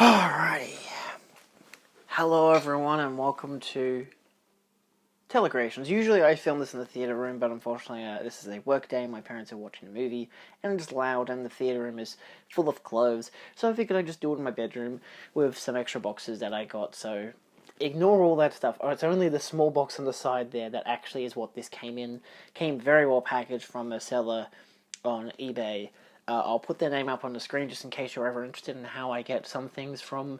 Alrighty. Hello everyone and welcome to Telecreations. Usually I film this in the theatre room, but unfortunately this is a work day, my parents are watching a movie, and it's loud and the theatre room is full of clothes, so I figured I'd just do it in my bedroom with some extra boxes that I got, so ignore all that stuff. It's only the small box on the side there that actually is what this came in. Came very well packaged from a seller on eBay. I'll put their name up on the screen just in case you're ever interested in how I get some things from,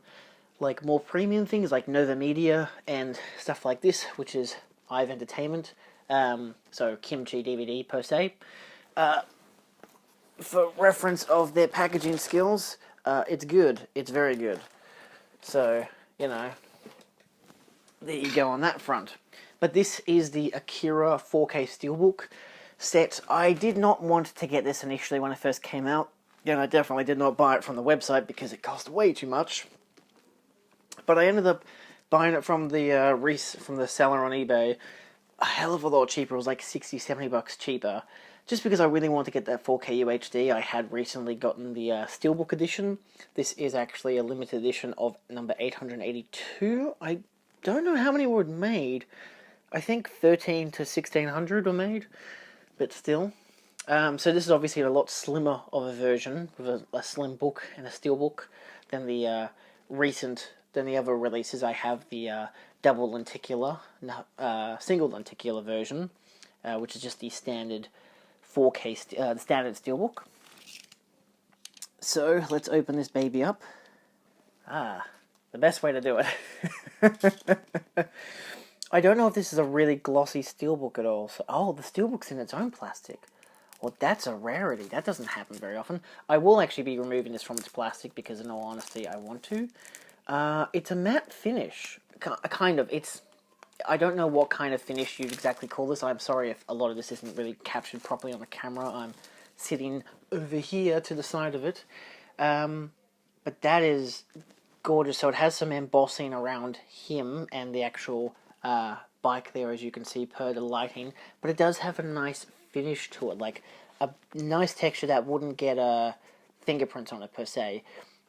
like, more premium things like Nova Media and stuff like this, which is Ive Entertainment, so Kimchi DVD per se. For reference of their packaging skills, it's good. It's very good. So, you know, there you go on that front. But this is the Akira 4K Steelbook set. I did not want to get this initially when it first came out, and I definitely did not buy it from the website because it cost way too much. But I ended up buying it from the seller on eBay a hell of a lot cheaper. It was like 60, 70 bucks cheaper, just because I really want to get that 4K UHD. I had recently gotten the Steelbook Edition. This is actually a limited edition of number 882. I don't know how many were made. I think 13 to 1600 were made, but still. So this is obviously a lot slimmer of a version, with a slim book and a steelbook than the than the other releases. I have the double lenticular, single lenticular version, which is just the standard 4K, the standard steelbook. So let's open this baby up. The best way to do it. I don't know if this is a really glossy steelbook at all. So, the steelbook's in its own plastic. Well, that's a rarity. That doesn't happen very often. I will actually be removing this from its plastic because, in all honesty, I want to. It's a matte finish. Kind of. I don't know what kind of finish you'd exactly call this. I'm sorry if a lot of this isn't really captured properly on the camera. I'm sitting over here to the side of it. But that is gorgeous. So it has some embossing around him and the actual bike there, as you can see, per the lighting, but it does have a nice finish to it, like a nice texture that wouldn't get fingerprints on it per se.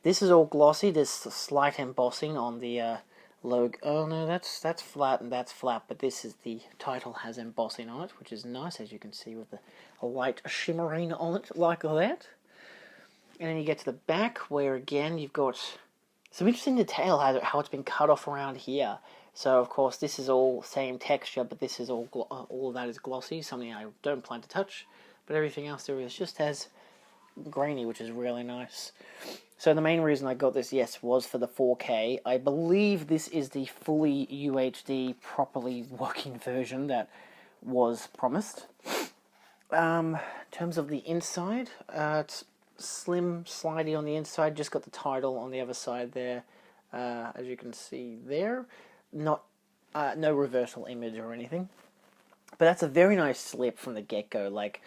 This is all glossy. There's slight embossing on the logo. Oh no, that's flat and that's flat, but this is the title has embossing on it, which is nice, as you can see, with a light shimmering on it like that. And then you get to the back, where again you've got some interesting detail how it's been cut off around here. So, of course, this is all same texture, but this is all of that is glossy, something I don't plan to touch. But everything else there is just as grainy, which is really nice. So the main reason I got this, yes, was for the 4K. I believe this is the fully UHD, properly working version that was promised. In terms of the inside, it's slim, slidey on the inside, just got the title on the other side there, as you can see there. Not no reversal image or anything, but that's a very nice slip from the get-go. Like,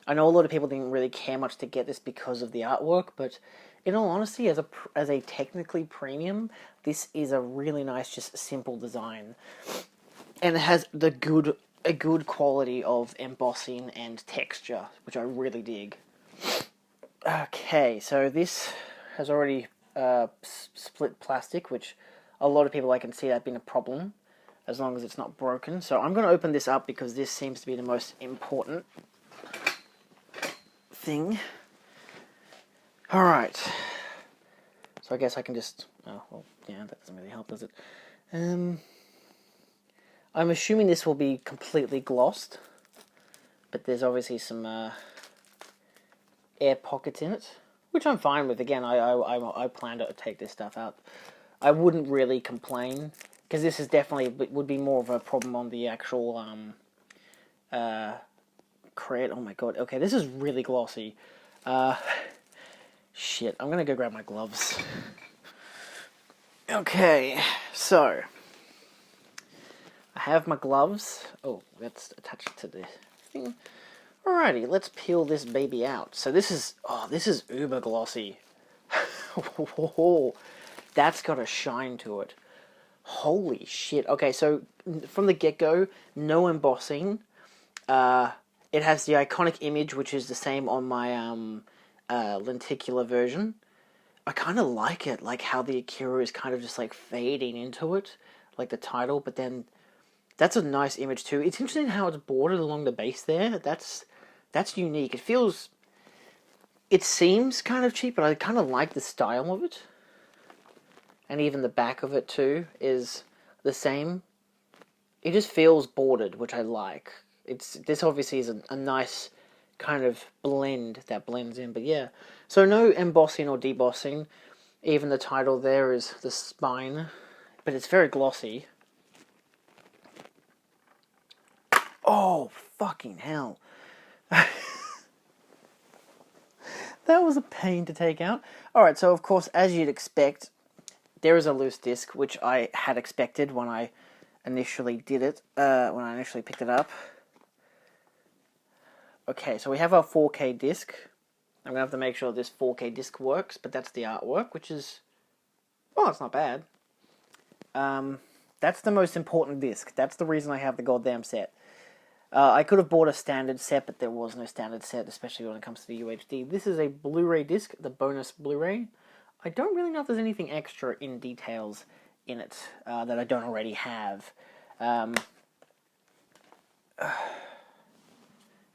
I know a lot of people didn't really care much to get this because of the artwork, but in all honesty, as a technically premium, this is a really nice, just simple design, and it has a good quality of embossing and texture, which I really dig. Okay, so this has already split plastic, which a lot of people, I can see that being a problem, as long as it's not broken. So I'm going to open this up because this seems to be the most important thing. Alright. So I guess I can just... Oh, well, yeah, that doesn't really help, does it? I'm assuming this will be completely glossed, but there's obviously some air pockets in it, which I'm fine with. Again, I plan to take this stuff out. I wouldn't really complain, because this is definitely would be more of a problem on the actual crate. Oh my god, okay, this is really glossy. Shit, I'm gonna go grab my gloves. Okay, so I have my gloves. Oh, that's attached to the thing. Alrighty, let's peel this baby out. So this is uber glossy. Whoa. That's got a shine to it. Holy shit. Okay, so from the get-go, no embossing. It has the iconic image, which is the same on my lenticular version. I kind of like it, like how the Akira is kind of just like fading into it, like the title, but then that's a nice image too. It's interesting how it's bordered along the base there. That's unique. It seems kind of cheap, but I kind of like the style of it. And even the back of it too is the same. It just feels bordered, which I like. This obviously is a nice kind of blend that blends in, but yeah. So no embossing or debossing. Even the title there is the spine, but it's very glossy. Oh, fucking hell. That was a pain to take out. Alright, so of course, as you'd expect, there is a loose disc, which I had expected when I initially did it, when I initially picked it up. Okay, so we have our 4K disc. I'm going to have to make sure this 4K disc works, but that's the artwork, which is... oh, it's not bad. That's the most important disc. That's the reason I have the goddamn set. I could have bought a standard set, but there was no standard set, especially when it comes to the UHD. This is a Blu-ray disc, the bonus Blu-ray. I don't really know if there's anything extra in details in it that I don't already have. And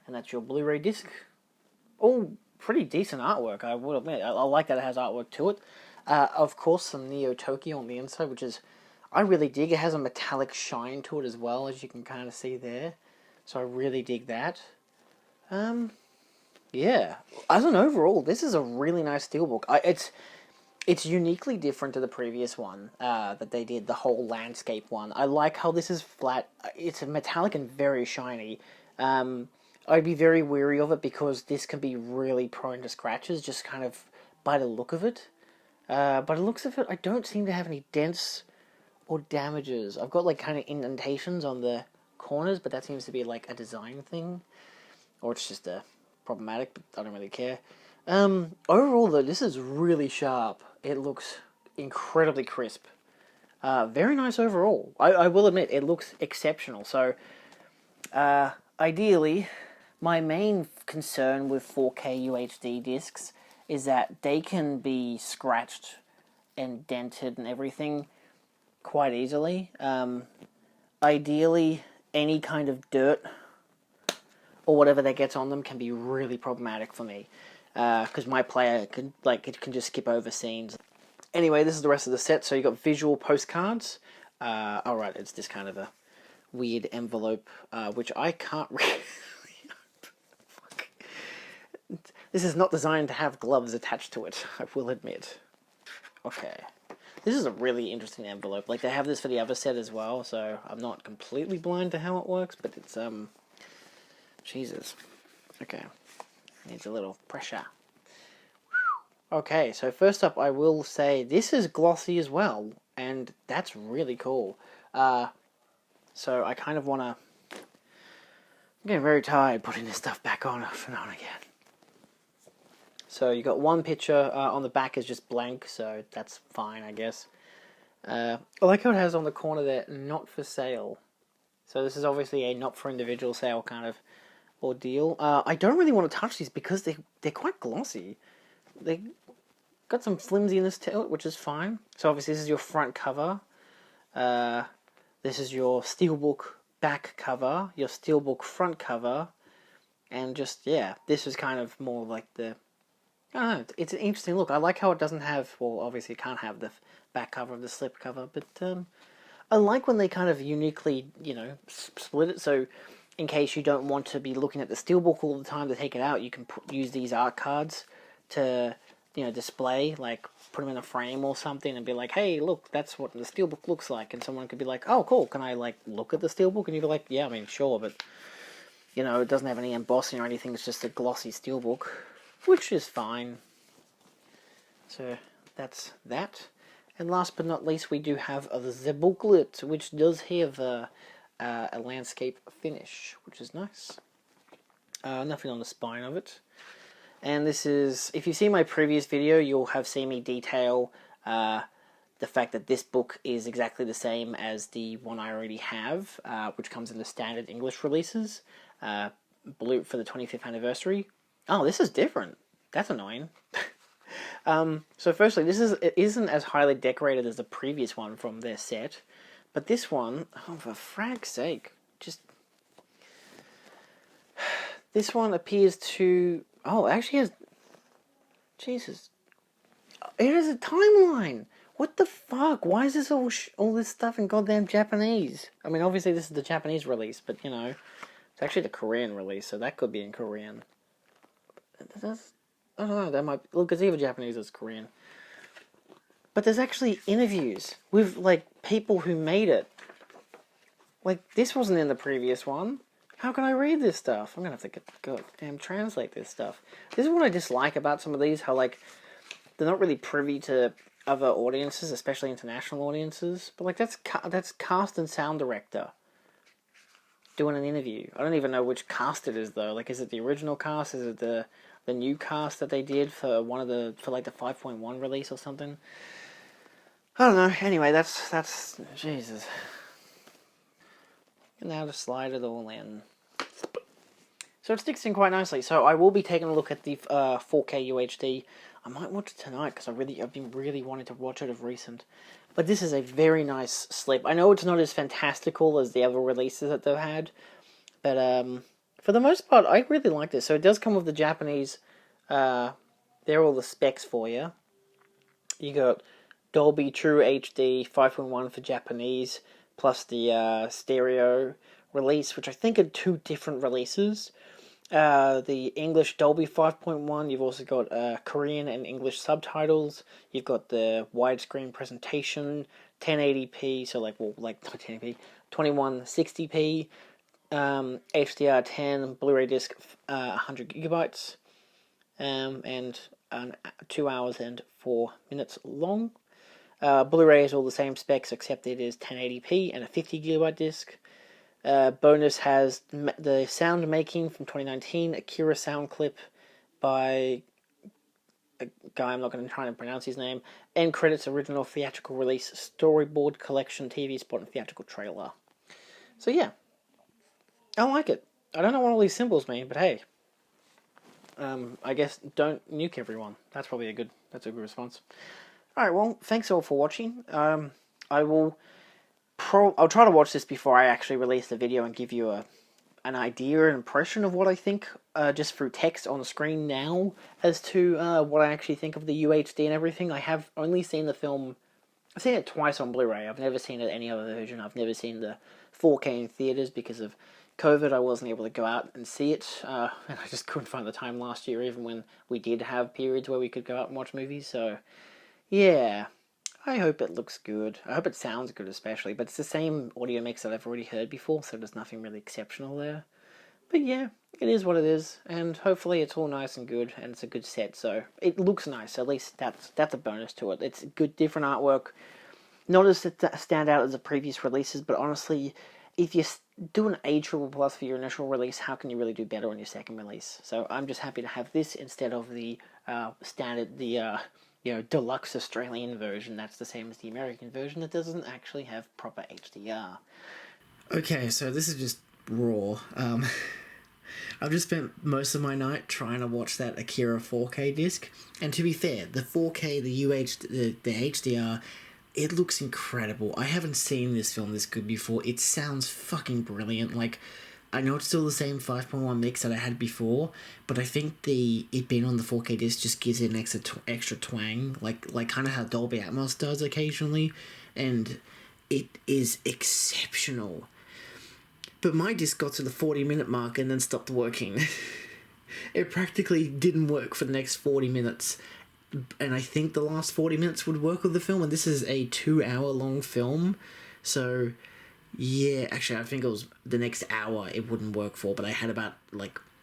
that's your Blu-ray disc. Oh, pretty decent artwork, I will admit. I like that it has artwork to it. Of course, some Neo Tokyo on the inside, which is... I really dig. It has a metallic shine to it as well, as you can kind of see there. So I really dig that. Yeah. As an overall, this is a really nice steelbook. It's uniquely different to the previous one that they did, the whole landscape one. I like how this is flat. It's metallic and very shiny. I'd be very wary of it because this can be really prone to scratches, just kind of by the look of it. By the looks of it, I don't seem to have any dents or damages. I've got like kind of indentations on the corners, but that seems to be like a design thing, or it's just a problematic, but I don't really care. Overall though, this is really sharp. It looks incredibly crisp. Very nice overall. I will admit, it looks exceptional. So, ideally, my main concern with 4K UHD discs is that they can be scratched and dented and everything quite easily. Ideally, any kind of dirt or whatever that gets on them can be really problematic for me, because my player can just skip over scenes. Anyway, this is the rest of the set. So you got visual postcards. Alright, it's this kind of a weird envelope, which I can't really... Fuck. This is not designed to have gloves attached to it, I will admit. Okay. This is a really interesting envelope. Like, they have this for the other set as well, so I'm not completely blind to how it works, but it's, Jesus. Okay. Needs a little pressure. Okay, so first up, I will say, this is glossy as well, and that's really cool. So I kind of want to... I'm getting very tired putting this stuff back on off and on again. So you got one picture on the back is just blank, so that's fine, I guess. I like how it has on the corner there, not for sale. So this is obviously a not for individual sale kind of ordeal. I don't really want to touch these because they're quite glossy. They got some flimsiness to it, which is fine. So obviously this is your front cover. This is your Steelbook back cover, your Steelbook front cover, and just, yeah, this is kind of more like the... I don't know, it's an interesting look. I like how it doesn't have, well, obviously it can't have the back cover of the slip cover, but I like when they kind of uniquely, you know, split it, so in case you don't want to be looking at the Steelbook all the time to take it out, you can use these art cards to, you know, display, like, put them in a frame or something and be like, hey, look, that's what the Steelbook looks like, and someone could be like, oh, cool, can I, like, look at the Steelbook? And you'd be like, yeah, I mean, sure, but, you know, it doesn't have any embossing or anything, it's just a glossy Steelbook, which is fine. So that's that. And last but not least, we do have the booklet, which does have a landscape finish, which is nice. Nothing on the spine of it. And this is, if you see my previous video, you'll have seen me detail the fact that this book is exactly the same as the one I already have, which comes in the standard English releases, blue for the 25th anniversary. Oh, this is different. That's annoying. So firstly, it isn't as highly decorated as the previous one from their set, but this one, oh, for frag's sake, just this one appears to. Oh, actually has. Jesus, it has a timeline. What the fuck? Why is this all this stuff in goddamn Japanese? I mean, obviously this is the Japanese release, but you know, it's actually the Korean release, so that could be in Korean. That's, I don't know. That might look. It's either Japanese or it's Korean. But there's actually interviews with like people who made it. Like this wasn't in the previous one. How can I read this stuff? I'm gonna have to goddamn translate this stuff. This is what I dislike about some of these. How like they're not really privy to other audiences, especially international audiences. But like that's cast and sound director doing an interview. I don't even know which cast it is though. Like, is it the original cast? Is it the new cast that they did for like the 5.1 release or something? I don't know. Anyway, that's Jesus. And now to slide it all in. So it sticks in quite nicely. So I will be taking a look at the 4K UHD. I might watch it tonight because I've been really wanting to watch it of recent. But this is a very nice slip. I know it's not as fantastical as the other releases that they've had, but for the most part, I really like this. So it does come with the Japanese. There are all the specs for you. You got Dolby True HD 5.1 for Japanese, plus the stereo release, which I think are two different releases. The English Dolby 5.1, you've also got Korean and English subtitles, you've got the widescreen presentation, 1080p, so like not 1080p, 2160p, HDR 10, Blu-ray disc 100 gigabytes, and 2 hours and 4 minutes long. Blu-ray is all the same specs except it is 1080p and a 50 gigabyte disc. Bonus has the sound making from 2019, Akira sound clip by a guy, I'm not going to try and pronounce his name, end credits original theatrical release, storyboard collection, TV spot, and theatrical trailer. So yeah, I like it. I don't know what all these symbols mean, but hey, I guess don't nuke everyone. That's probably a good response. Alright, well, thanks all for watching. I'll try to watch this before I actually release the video and give you an idea, an impression of what I think, just through text on the screen now, as to what I actually think of the UHD and everything. I have only seen the film. I've seen it twice on Blu-ray. I've never seen it any other version. I've never seen the 4K in theaters because of COVID. I wasn't able to go out and see it, and I just couldn't find the time last year, even when we did have periods where we could go out and watch movies. So, yeah. I hope it looks good. I hope it sounds good especially, but it's the same audio mix that I've already heard before, so there's nothing really exceptional there. But yeah, it is what it is, and hopefully it's all nice and good, and it's a good set, so it looks nice. At least that's a bonus to it. It's good, different artwork. Not as stand out as the previous releases, but honestly, if you do an A triple plus for your initial release, how can you really do better on your second release? So I'm just happy to have this instead of the standard, deluxe Australian version. That's the same as the American version that doesn't actually have proper HDR. Okay, so this is just raw. I've just spent most of my night trying to watch that Akira 4K disc, and to be fair, the 4K, the HDR, it looks incredible. I haven't seen this film this good before. It sounds fucking brilliant. Like, I know it's still the same 5.1 mix that I had before, but I think it being on the 4K disc just gives it an extra twang, like kind of how Dolby Atmos does occasionally, and it is exceptional. But my disc got to the 40-minute mark and then stopped working. It practically didn't work for the next 40 minutes, and I think the last 40 minutes would work with the film, and this is a 2-hour-long film, so yeah, actually I think it was the next hour it wouldn't work for, but I had about,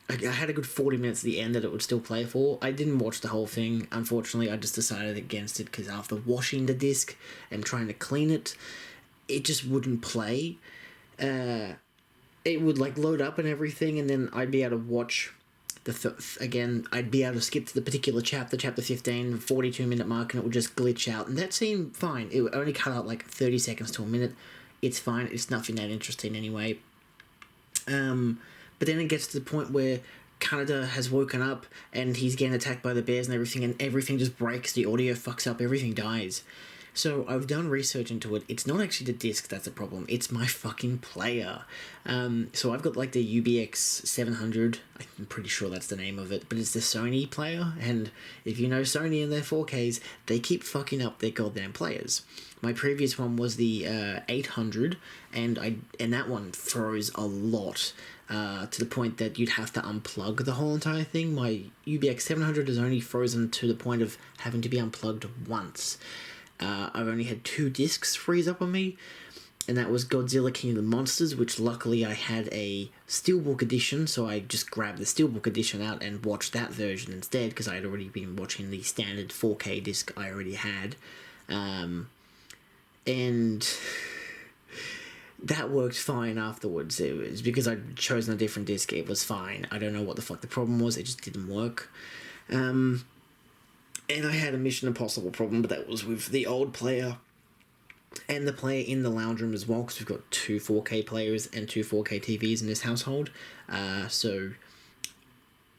I had a good 40 minutes at the end that it would still play for. I didn't watch the whole thing, unfortunately. I just decided against it, because after washing the disc and trying to clean it, it just wouldn't play. It would, load up and everything, and then I'd be able to watch again, I'd be able to skip to the particular chapter 15, 42-minute mark, and it would just glitch out, and that seemed fine. It would only cut out 30 seconds to a minute. It's fine, it's nothing that interesting anyway. But then it gets to the point where Canada has woken up and he's getting attacked by the bears and everything just breaks, the audio fucks up, everything dies. So I've done research into it. It's not actually the disc that's a problem, it's my fucking player. So I've got like the UBX 700, I'm pretty sure that's the name of it, but it's the Sony player, and if you know Sony and their 4Ks, they keep fucking up their goddamn players. My previous one was the 800, and that one froze a lot, to the point that you'd have to unplug the whole entire thing. My UBX 700 is only frozen to the point of having to be unplugged once. I've only had 2 discs freeze up on me, and that was Godzilla King of the Monsters, which luckily I had a Steelbook Edition, so I just grabbed the Steelbook Edition out and watched that version instead, because I had already been watching the standard 4K disc I already had. And that worked fine afterwards. It was because I'd chosen a different disc, it was fine. I don't know what the fuck the problem was, it just didn't work. And I had a Mission Impossible problem, but that was with the old player and the player in the lounge room as well, because we've got 2 4K players and 2 4K TVs in this household. So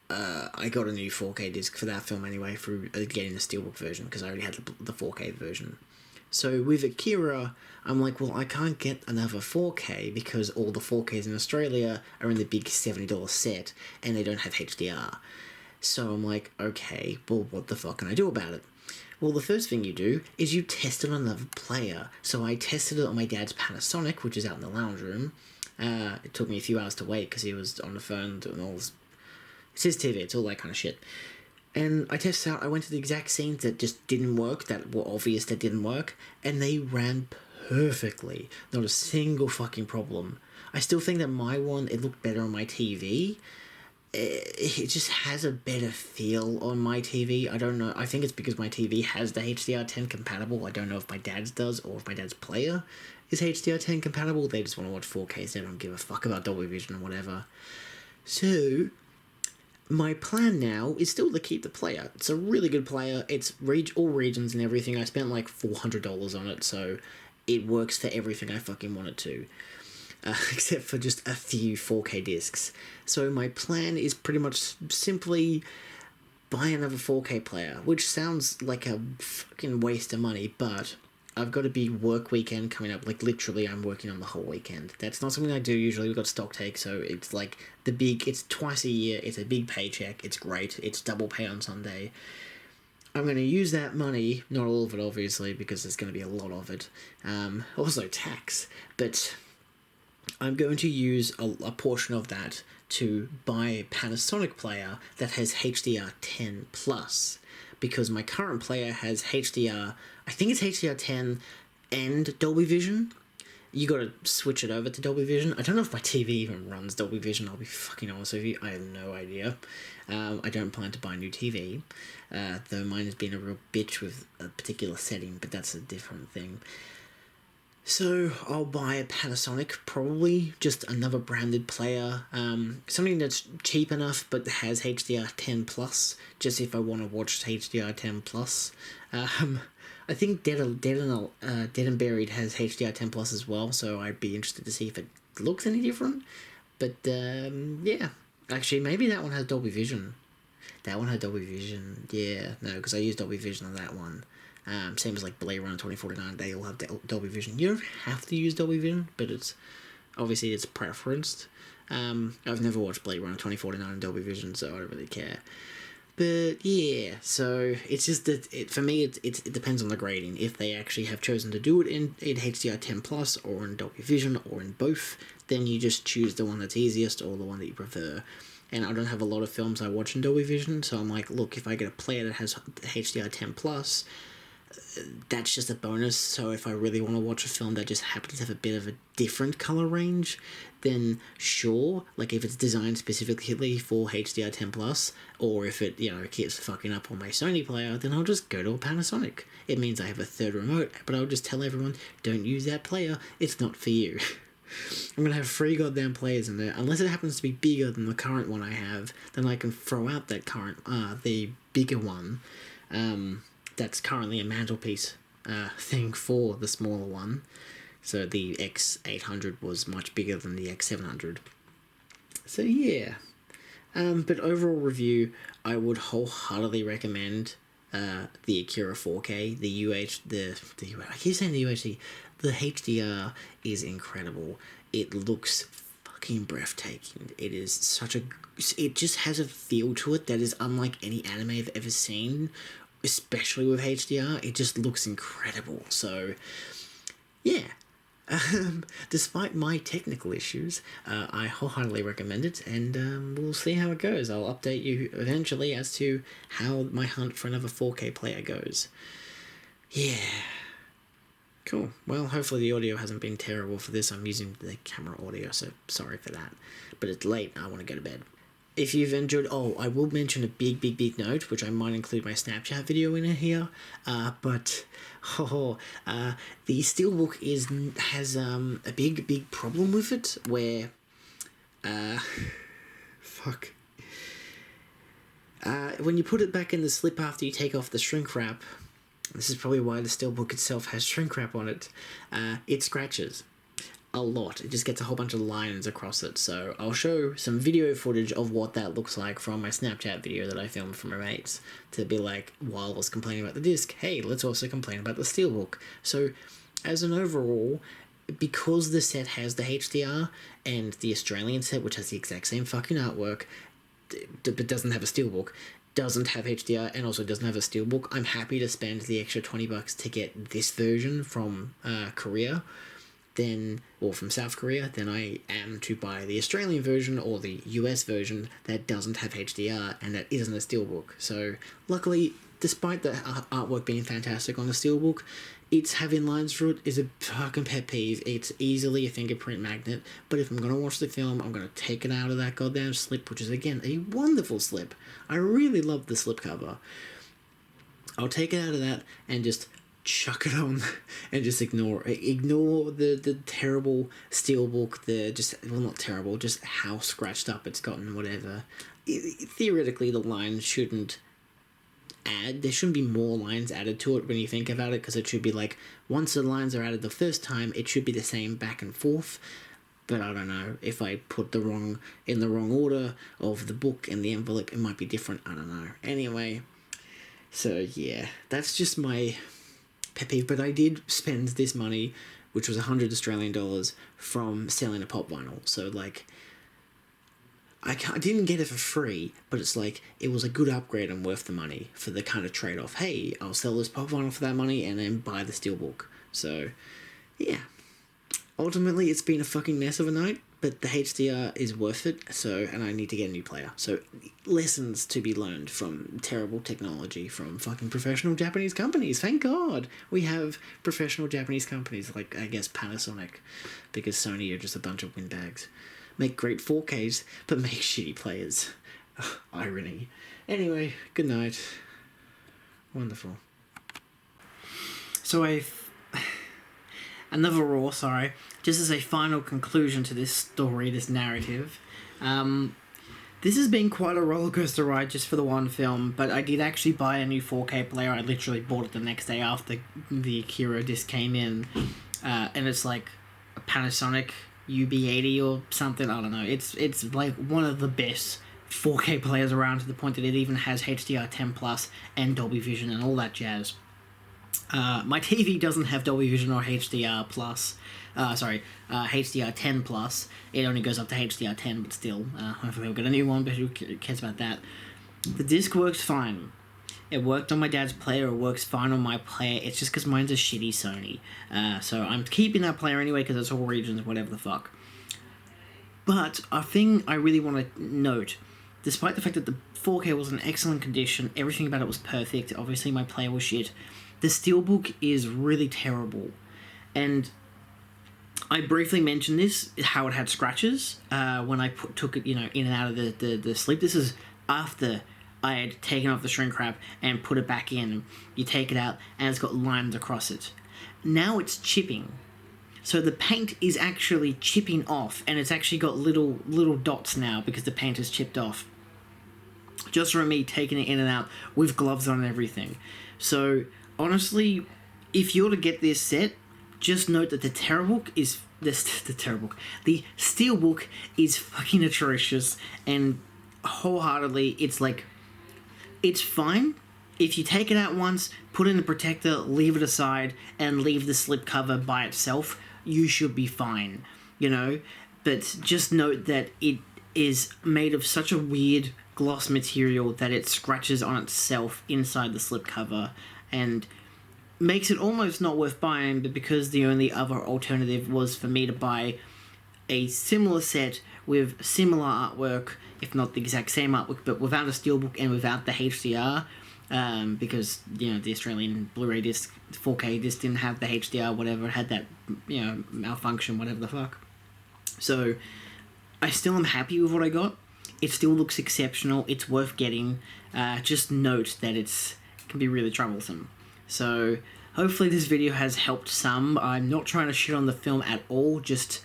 I got a new 4K disc for that film anyway through getting the Steelbook version, because I already had the 4K version. So with Akira, I'm like, well, I can't get another 4K because all the 4Ks in Australia are in the big $70 set and they don't have HDR. So I'm like, okay, well, what the fuck can I do about it? Well, the first thing you do is you test it on another player. So I tested it on my dad's Panasonic, which is out in the lounge room. It took me a few hours to wait because he was on the phone doing all this. It's his TV, it's all that kind of shit. And I tested out, I went to the exact scenes that just didn't work, that were obvious that didn't work, and they ran perfectly. Not a single fucking problem. I still think that my one, it looked better on my TV. It just has a better feel on my TV. I don't know. I think it's because my TV has the HDR10 compatible. I don't know if my dad's does or if my dad's player is HDR10 compatible. They just want to watch 4K, so they don't give a fuck about Dolby Vision or whatever. So my plan now is still to keep the player. It's a really good player. It's all regions and everything. I spent like $400 on it, so it works for everything I fucking want it to. Except for just a few 4K discs. So my plan is pretty much simply buy another 4K player, which sounds like a fucking waste of money, but I've got a big work weekend coming up. Like, literally, I'm working on the whole weekend. That's not something I do usually. We've got stock take, so it's like it's twice a year. It's a big paycheck. It's great. It's double pay on Sunday. I'm going to use that money, not all of it, obviously, because there's going to be a lot of it. Also tax, but I'm going to use a portion of that to buy a Panasonic player that has HDR10 plus, because my current player has HDR, I think it's HDR10 and Dolby Vision. You got to switch it over to Dolby Vision. I don't know if my TV even runs Dolby Vision, I'll be fucking honest with you. I have no idea. I don't plan to buy a new TV, though mine has been a real bitch with a particular setting, but that's a different thing. So I'll buy a Panasonic, probably just another branded player, something that's cheap enough but has HDR10 plus, just if I want to watch HDR10 plus. I think Dead and Buried has HDR10 plus as well, so I'd be interested to see if it looks any different. But yeah, actually maybe that one has Dolby Vision. That one had Dolby Vision. Yeah, no, because I used Dolby Vision on that one. Same as like Blade Runner 2049, they all have Dolby Vision. You don't have to use Dolby Vision, but it's preferenced. I've never watched Blade Runner 2049 in Dolby Vision, so I don't really care. But yeah, so it's just that for me it depends on the grading. If they actually have chosen to do it in HDR10 plus or in Dolby Vision or in both, then you just choose the one that's easiest or the one that you prefer. And I don't have a lot of films I watch in Dolby Vision, so I'm like, look, if I get a player that has HDR10 plus, that's just a bonus. So if I really want to watch a film that just happens to have a bit of a different color range, then sure, like if it's designed specifically for HDR10 plus, or if it, keeps fucking up on my Sony player, then I'll just go to a Panasonic. It means I have a third remote, but I'll just tell everyone, don't use that player, it's not for you. I'm going to have 3 goddamn players in there. Unless it happens to be bigger than the current one I have, then I can throw out that the bigger one. That's currently a mantelpiece thing for the smaller one. So the X800 was much bigger than the X700. So yeah. But overall review, I would wholeheartedly recommend the Akira 4K. I keep saying the UHD. The HDR is incredible. It looks fucking breathtaking. It is such a... It just has a feel to it that is unlike any anime I've ever seen, especially with HDR. It just looks incredible. So, yeah. Despite my technical issues, I wholeheartedly recommend it, and we'll see how it goes. I'll update you eventually as to how my hunt for another 4K player goes. Yeah. Cool. Well, hopefully the audio hasn't been terrible for this. I'm using the camera audio, so sorry for that. But it's late, I want to go to bed. If you've enjoyed... Oh, I will mention a big note, which I might include my Snapchat video in here. The Steelbook has a big problem with it, where... when you put it back in the slip after you take off the shrink wrap... This is probably why the Steelbook itself has shrink wrap on it. It scratches a lot. It just gets a whole bunch of lines across it. So I'll show some video footage of what that looks like from my Snapchat video that I filmed for my mates, to be like, while I was complaining about the disc, hey, let's also complain about the Steelbook. So as an overall, because the set has the HDR and the Australian set, which has the exact same fucking artwork, but doesn't have a Steelbook, doesn't have HDR, and also doesn't have a Steelbook, I'm happy to spend the extra $20 to get this version from Korea, or from South Korea, than I am to buy the Australian version or the US version that doesn't have HDR and that isn't a Steelbook. So luckily, despite the artwork being fantastic on the Steelbook, it's having lines through it is a fucking pet peeve. It's easily a fingerprint magnet, but if I'm going to watch the film, I'm going to take it out of that goddamn slip, which is, again, a wonderful slip. I really love the slip cover. I'll take it out of that and just chuck it on and just ignore the terrible Steelbook, not terrible, just how scratched up it's gotten, whatever. Theoretically, the lines shouldn't there shouldn't be more lines added to it when you think about it, because it should be like, once the lines are added the first time, it should be the same back and forth. But I don't know, if I put in the wrong order of the book and the envelope, it might be different. I don't know. Anyway, so yeah, that's just my pet peeve. But I did spend this money, which was $100 Australian, from selling a pop vinyl. So like, I didn't get it for free, but it's like, it was a good upgrade and worth the money for the kind of trade-off. Hey, I'll sell this pop vinyl for that money and then buy the Steelbook. So, yeah. Ultimately, it's been a fucking mess of a night, but the HDR is worth it, and I need to get a new player. So, lessons to be learned from terrible technology from fucking professional Japanese companies. Thank God we have professional Japanese companies like, I guess, Panasonic, because Sony are just a bunch of windbags. Make great 4Ks, but make shitty players. Ugh, irony. Anyway, good night. Wonderful. So another Raw, just as a final conclusion to this story, this narrative, this has been quite a rollercoaster ride just for the one film, but I did actually buy a new 4K player. I literally bought it the next day after the Akira disc came in, and it's like a Panasonic UB80 or something, I don't know. It's like one of the best 4K players around, to the point that it even has HDR 10 Plus and Dolby Vision and all that jazz. My TV doesn't have Dolby Vision or HDR Plus. HDR 10 Plus. It only goes up to HDR 10, but still, hopefully we'll get a new one, but who cares about that? The disc works fine. It worked on my dad's player, it works fine on my player, it's just because mine's a shitty Sony. So I'm keeping that player anyway, because it's all regions, whatever the fuck. But a thing I really want to note, despite the fact that the 4K was in excellent condition, everything about it was perfect, obviously my player was shit, the Steelbook is really terrible. And I briefly mentioned this, how it had scratches, when I took it, in and out of the sleep. This is after I had taken off the shrink wrap and put it back in. You take it out and it's got lines across it. Now it's chipping. So the paint is actually chipping off, and it's actually got little dots now because the paint is chipped off. Just from me taking it in and out with gloves on and everything. So honestly, if you're to get this set, just note that the Steelbook is fucking atrocious, and wholeheartedly, it's like, it's fine. If you take it out once, put in the protector, leave it aside, and leave the slipcover by itself, you should be fine, you know? But just note that it is made of such a weird gloss material that it scratches on itself inside the slipcover, and makes it almost not worth buying, but because the only other alternative was for me to buy a similar set with similar artwork, if not the exact same artwork, but without a steelbook and without the HDR, because, you know, the Australian Blu-ray disc, 4K disc didn't have the HDR, whatever, it had that, you know, malfunction, whatever the fuck. So, I still am happy with what I got. It still looks exceptional, it's worth getting. Just note that it can be really troublesome. So, hopefully this video has helped some. I'm not trying to shit on the film at all, just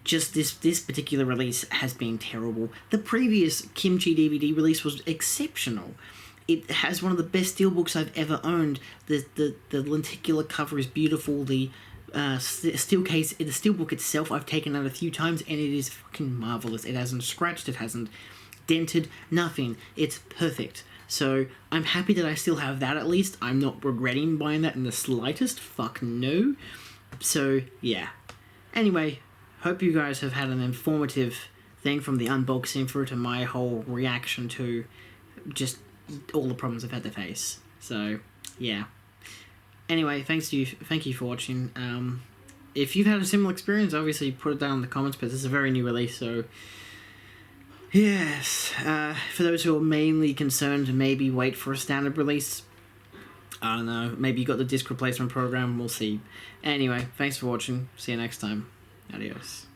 this particular release has been terrible. The previous Kimchi DVD release was exceptional. It has one of the best steelbooks I've ever owned. The lenticular cover is beautiful. The steel case, the steelbook itself, I've taken out a few times, and it is fucking marvelous. It hasn't scratched, it hasn't dented, nothing. It's perfect. So I'm happy that I still have that at least. I'm not regretting buying that in the slightest. Fuck no. So yeah. Anyway, hope you guys have had an informative thing from the unboxing through to my whole reaction to just all the problems I've had to face. So yeah. Anyway, thank you for watching. If you've had a similar experience, obviously put it down in the comments, but this is a very new release, so yes. For those who are mainly concerned, maybe wait for a standard release. I don't know, maybe you got the disc replacement program, we'll see. Anyway, thanks for watching, see you next time. Adios.